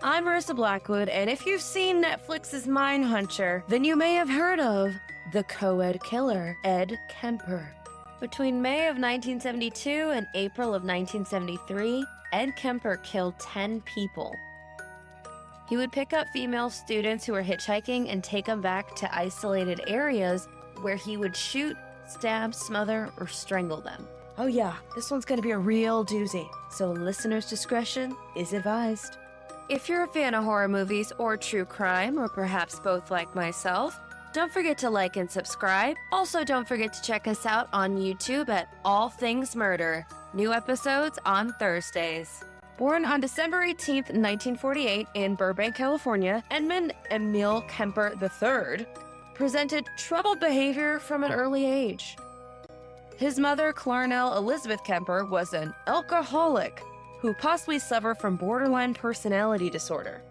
I'm Marissa Blackwood, and if you've seen Netflix's Mindhunter, then you may have heard of the Co-Ed Killer Ed Kemper. Between May of 1972 and April of 1973, Ed Kemper killed 10 people. He would pick up female students who were hitchhiking and take them back to isolated areas where he would shoot, stab, smother, or strangle them. Oh yeah, this one's gonna be a real doozy, so listener's discretion is advised. If you're a fan of horror movies or true crime, or perhaps both like myself, don't forget to like and subscribe. Also, don't forget to check us out on YouTube at All Things Murder. New episodes on Thursdays. Born on December 18th, 1948 in Burbank, California, Edmund Emil Kemper III presented troubled behavior from an early age. His mother, Clarnell Elizabeth Kemper, was an alcoholic who possibly suffered from borderline personality disorder.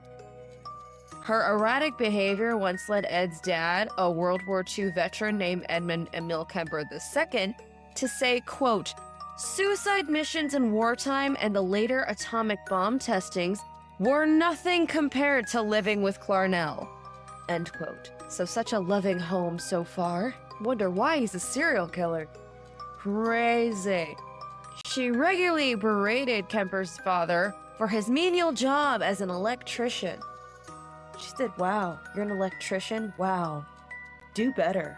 Her erratic behavior once led Ed's dad, a World War II veteran named Edmund Emil Kemper II, to say, quote, "Suicide missions in wartime and the later atomic bomb testings were nothing compared to living with Clarnell." End quote. So such a loving home so far. Wonder why he's a serial killer. Crazy. She regularly berated Kemper's father for his menial job as an electrician. She said, wow, you're an electrician? Wow. Do better.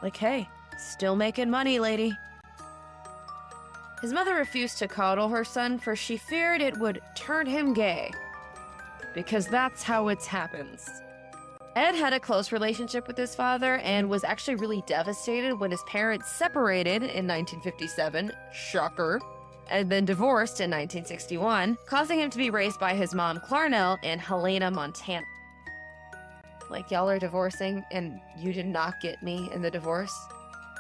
Like, hey, still making money, lady. His mother refused to coddle her son for she feared it would turn him gay. Because that's how it happens. Ed had a close relationship with his father and was actually really devastated when his parents separated in 1957, shocker, and then divorced in 1961, causing him to be raised by his mom, Clarnell, in Helena, Montana. Like, y'all are divorcing and you did not get me in the divorce?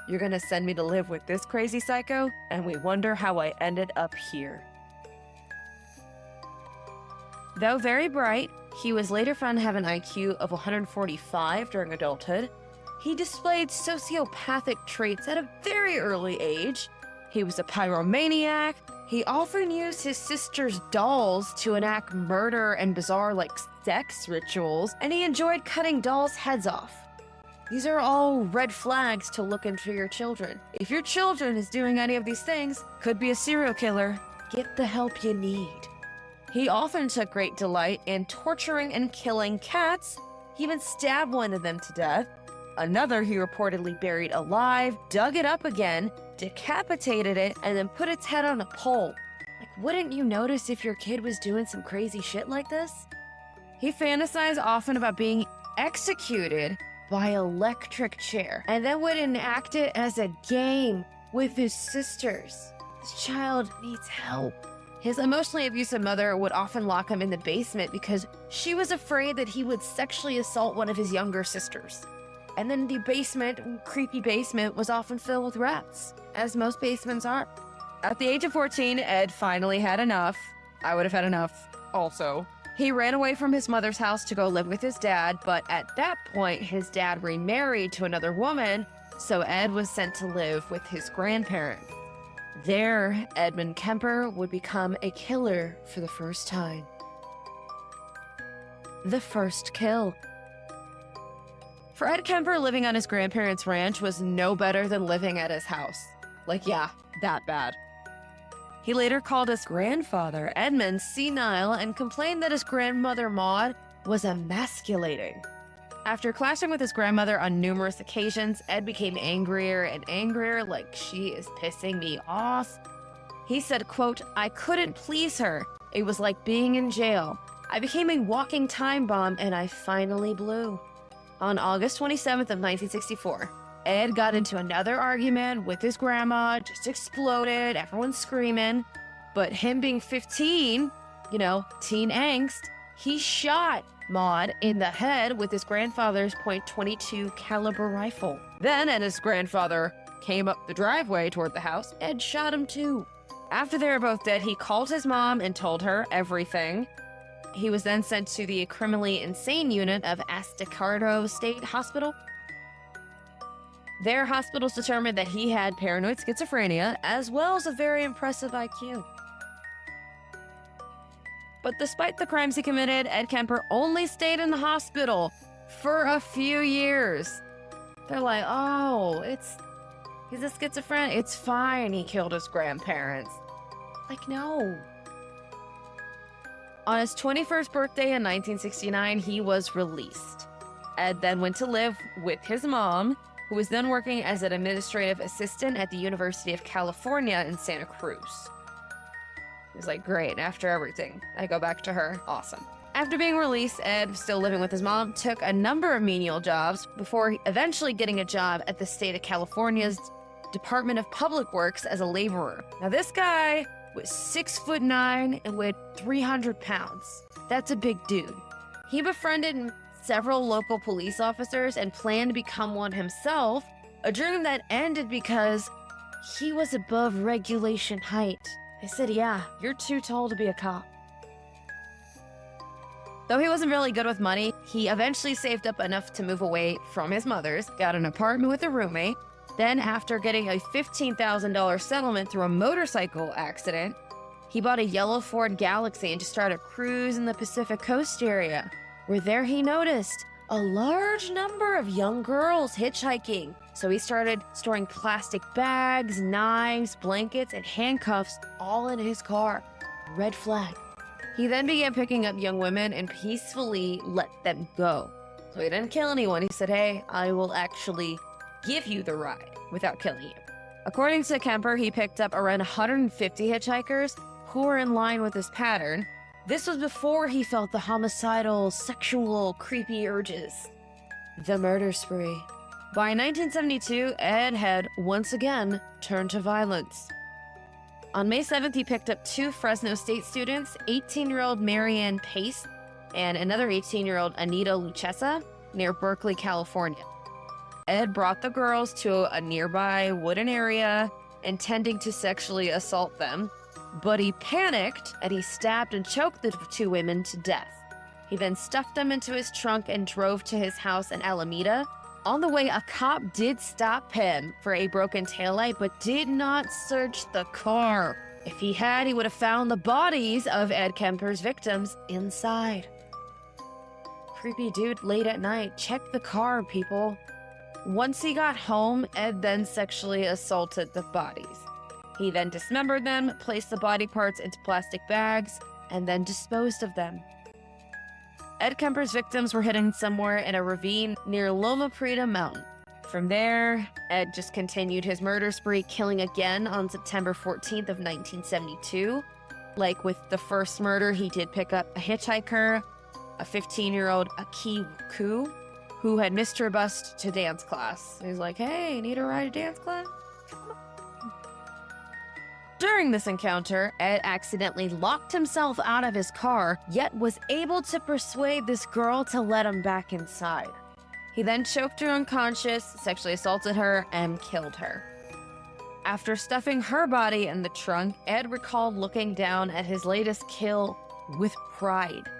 You're gonna send me to live with this crazy psycho? And we wonder how I ended up here. Though very bright, he was later found to have an IQ of 145 during adulthood. He displayed sociopathic traits at a very early age. He was a pyromaniac. He often used his sister's dolls to enact murder and bizarre, sex rituals, and he enjoyed cutting dolls' heads off. These are all red flags to look into your children. If your children is doing any of these things, could be a serial killer, get the help you need. He often took great delight in torturing and killing cats. He even stabbed one of them to death. Another he reportedly buried alive, dug it up again, decapitated it, and then put its head on a pole. Wouldn't you notice if your kid was doing some crazy shit like this? He fantasized often about being executed by electric chair, and then would enact it as a game with his sisters. This child needs help. His emotionally abusive mother would often lock him in the basement because she was afraid that he would sexually assault one of his younger sisters. And then the basement, creepy basement, was often filled with rats, as most basements are. At the age of 14, Ed finally had enough. I would have had enough also. He ran away from his mother's house to go live with his dad, but at that point, his dad remarried to another woman, so Ed was sent to live with his grandparents. There, Edmund Kemper would become a killer for the first time. The first kill. For Ed Kemper, living on his grandparents' ranch was no better than living at his house. Yeah, that bad. He later called his grandfather, Edmund, senile and complained that his grandmother, Maud, was emasculating. After clashing with his grandmother on numerous occasions, Ed became angrier and angrier, she is pissing me off. He said, quote, "I couldn't please her. It was like being in jail. I became a walking time bomb and I finally blew." On August 27th of 1964, Ed got into another argument with his grandma, just exploded, everyone's screaming. But him being 15, teen angst, he shot Maud in the head with his grandfather's .22 caliber rifle. Then, as his grandfather came up the driveway toward the house, Ed shot him too. After they were both dead, he called his mom and told her everything. He was then sent to the criminally insane unit of Estacado State Hospital. Their hospitals determined that he had paranoid schizophrenia, as well as a very impressive IQ. But despite the crimes he committed, Ed Kemper only stayed in the hospital for a few years. They're like, oh, he's a schizophrenic. It's fine he killed his grandparents. Like, no. On his 21st birthday in 1969, he was released. Ed then went to live with his mom, who was then working as an administrative assistant at the University of California in Santa Cruz. He was like, great, after everything, I go back to her. Awesome. After being released, Ed, still living with his mom, took a number of menial jobs before eventually getting a job at the state of California's Department of Public Works as a laborer. Now, this guy was 6'9" and weighed 300 pounds. That's a big dude. He befriended several local police officers and planned to become one himself, a dream that ended because he was above regulation height. They said, yeah, you're too tall to be a cop. Though he wasn't really good with money, he eventually saved up enough to move away from his mother's, got an apartment with a roommate. Then, after getting a $15,000 settlement through a motorcycle accident, he bought a yellow Ford Galaxy and just started a cruise in the Pacific Coast area, where there he noticed a large number of young girls hitchhiking. So he started storing plastic bags, knives, blankets, and handcuffs all in his car. Red flag. He then began picking up young women and peacefully let them go. So he didn't kill anyone. He said, hey, I will actually give you the ride without killing you. According to Kemper, he picked up around 150 hitchhikers who were in line with his pattern. This was before he felt the homicidal, sexual, creepy urges. The murder spree. By 1972, Ed had once again turned to violence. On May 7th, he picked up two Fresno State students, 18-year-old Marianne Pace and another 18-year-old Anita Lucchesa, near Berkeley, California. Ed brought the girls to a nearby wooden area, intending to sexually assault them, but he panicked and he stabbed and choked the two women to death. He then stuffed them into his trunk and drove to his house in Alameda. On the way, a cop did stop him for a broken taillight, but did not search the car. If he had, he would have found the bodies of Ed Kemper's victims inside. Creepy dude late at night. Check the car, people. Once he got home, Ed then sexually assaulted the bodies. He then dismembered them, placed the body parts into plastic bags, and then disposed of them. Ed Kemper's victims were hidden somewhere in a ravine near Loma Prieta Mountain. From there, Ed just continued his murder spree, killing again on September 14th of 1972. Like with the first murder, he did pick up a hitchhiker, a 15-year-old Aki Ku, who had missed her bus to dance class. He's like, hey, need a ride to dance class? During this encounter, Ed accidentally locked himself out of his car, yet was able to persuade this girl to let him back inside. He then choked her unconscious, sexually assaulted her, and killed her. After stuffing her body in the trunk, Ed recalled looking down at his latest kill with pride.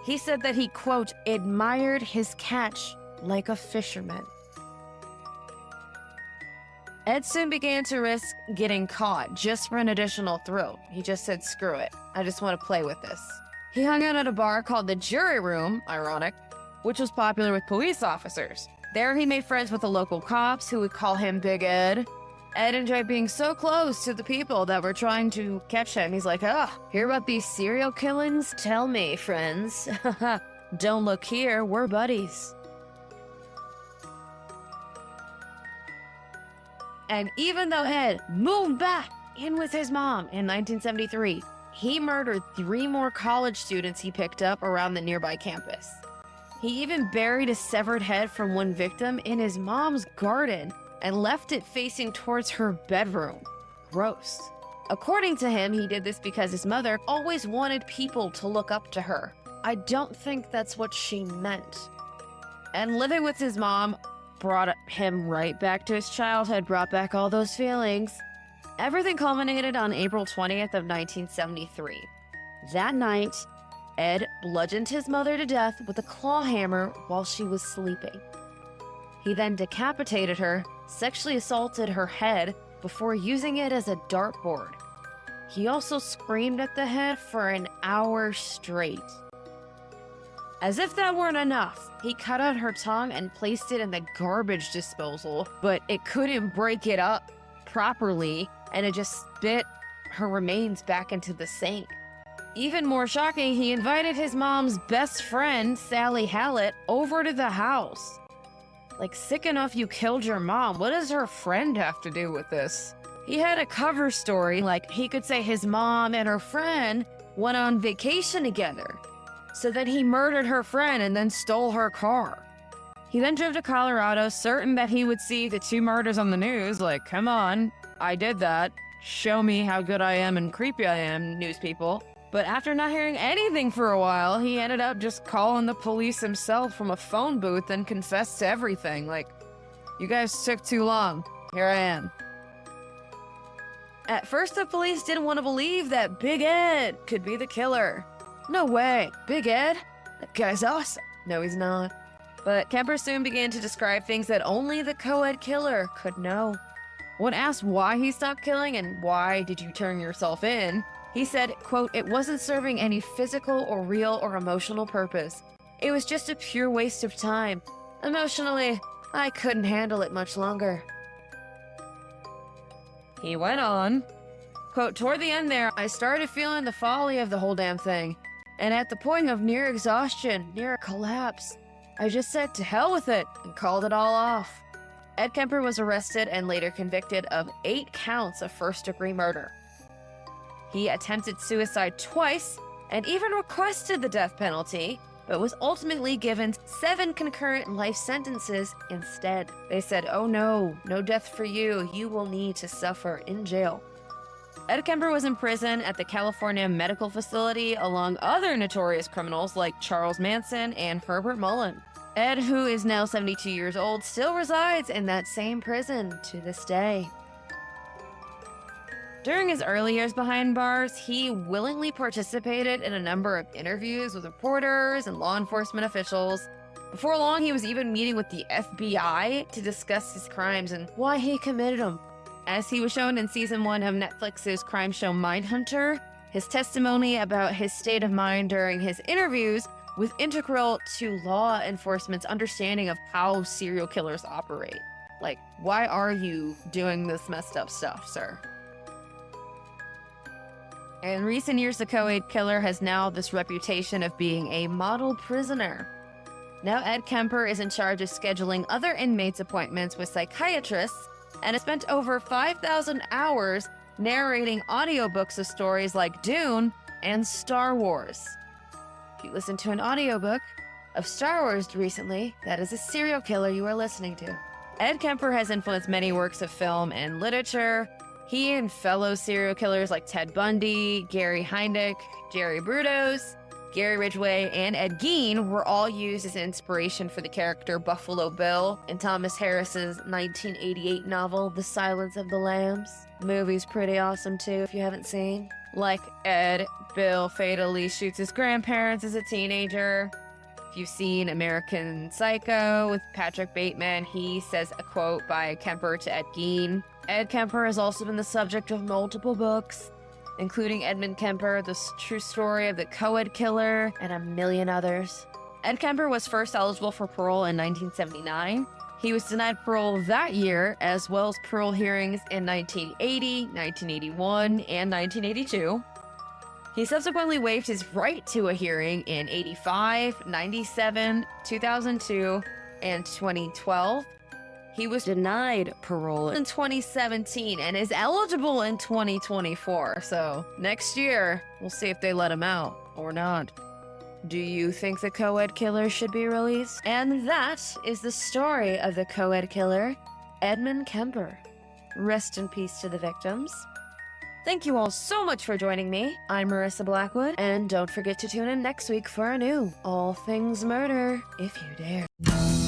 He said that he, quote, admired his catch like a fisherman. Ed soon began to risk getting caught just for an additional thrill. He just said, screw it. I just want to play with this. He hung out at a bar called the Jury Room, ironic, which was popular with police officers. There he made friends with the local cops who would call him Big Ed. Ed enjoyed being so close to the people that were trying to catch him. He's like, hear about these serial killings? Tell me, friends. Don't look here, we're buddies. And even though Ed moved back in with his mom in 1973, he murdered 3 more college students he picked up around the nearby campus. He even buried a severed head from one victim in his mom's garden and left it facing towards her bedroom. Gross. According to him, he did this because his mother always wanted people to look up to her. I don't think that's what she meant. And living with his mom brought him right back to his childhood, brought back all those feelings. Everything culminated on April 20th of 1973. That night, Ed bludgeoned his mother to death with a claw hammer while she was sleeping. He then decapitated her, sexually assaulted her head before using it as a dartboard. He also screamed at the head for an hour straight. As if that weren't enough, he cut out her tongue and placed it in the garbage disposal, but it couldn't break it up properly, and it just spit her remains back into the sink. Even more shocking, he invited his mom's best friend, Sally Hallett, over to the house. Like, sick enough you killed your mom. What does her friend have to do with this? He had a cover story, like he could say his mom and her friend went on vacation together. So then he murdered her friend and then stole her car. He then drove to Colorado, certain that he would see the 2 murders on the news, like, come on, I did that. Show me how good I am and creepy I am, news people. But after not hearing anything for a while, he ended up just calling the police himself from a phone booth and confessed to everything. Like, you guys took too long. Here I am. At first, the police didn't want to believe that Big Ed could be the killer. No way. Big Ed? That guy's awesome. No, he's not. But Kemper soon began to describe things that only the Co-Ed Killer could know. When asked why he stopped killing and why did you turn yourself in, he said, quote, "It wasn't serving any physical or real or emotional purpose. It was just a pure waste of time. Emotionally, I couldn't handle it much longer." He went on, quote, "Toward the end there, I started feeling the folly of the whole damn thing. And at the point of near exhaustion, near a collapse, I just said to hell with it and called it all off." Ed Kemper was arrested and later convicted of 8 counts of first-degree murder. He attempted suicide twice and even requested the death penalty, but was ultimately given 7 concurrent life sentences instead. They said, "Oh no, no death for you. You will need to suffer in jail." Ed Kemper was in prison at the California Medical Facility along other notorious criminals like Charles Manson and Herbert Mullen. Ed, who is now 72 years old, still resides in that same prison to this day. During his early years behind bars, he willingly participated in a number of interviews with reporters and law enforcement officials. Before long, he was even meeting with the FBI to discuss his crimes and why he committed them. As he was shown in season 1 of Netflix's crime show Mindhunter, his testimony about his state of mind during his interviews was integral to law enforcement's understanding of how serial killers operate. Like, why are you doing this messed up stuff, sir? In recent years, the Co-Ed Killer has now this reputation of being a model prisoner. Now Ed Kemper is in charge of scheduling other inmates' appointments with psychiatrists and has spent over 5,000 hours narrating audiobooks of stories like Dune and Star Wars. If you listen to an audiobook of Star Wars recently, that is a serial killer you are listening to. Ed Kemper has influenced many works of film and literature. He and fellow serial killers like Ted Bundy, Gary Heindich, Jerry Brudos, Gary Ridgway, and Ed Gein were all used as inspiration for the character Buffalo Bill in Thomas Harris's 1988 novel, The Silence of the Lambs. The movie's pretty awesome too if you haven't seen. Like Ed, Bill fatally shoots his grandparents as a teenager. If you've seen American Psycho with Patrick Bateman, he says a quote by Kemper to Ed Gein. Ed Kemper has also been the subject of multiple books, including Edmund Kemper, The True Story of the Co-Ed Killer, and a million others. Ed Kemper was first eligible for parole in 1979. He was denied parole that year, as well as parole hearings in 1980, 1981, and 1982. He subsequently waived his right to a hearing in 85, 97, 2002, and 2012. He was denied parole in 2017 and is eligible in 2024. So next year, we'll see if they let him out or not. Do you think the Co-Ed Killer should be released? And that is the story of the Co-Ed Killer, Edmund Kemper. Rest in peace to the victims. Thank you all so much for joining me. I'm Marissa Blackwood, and don't forget to tune in next week for a new All Things Murder, if you dare.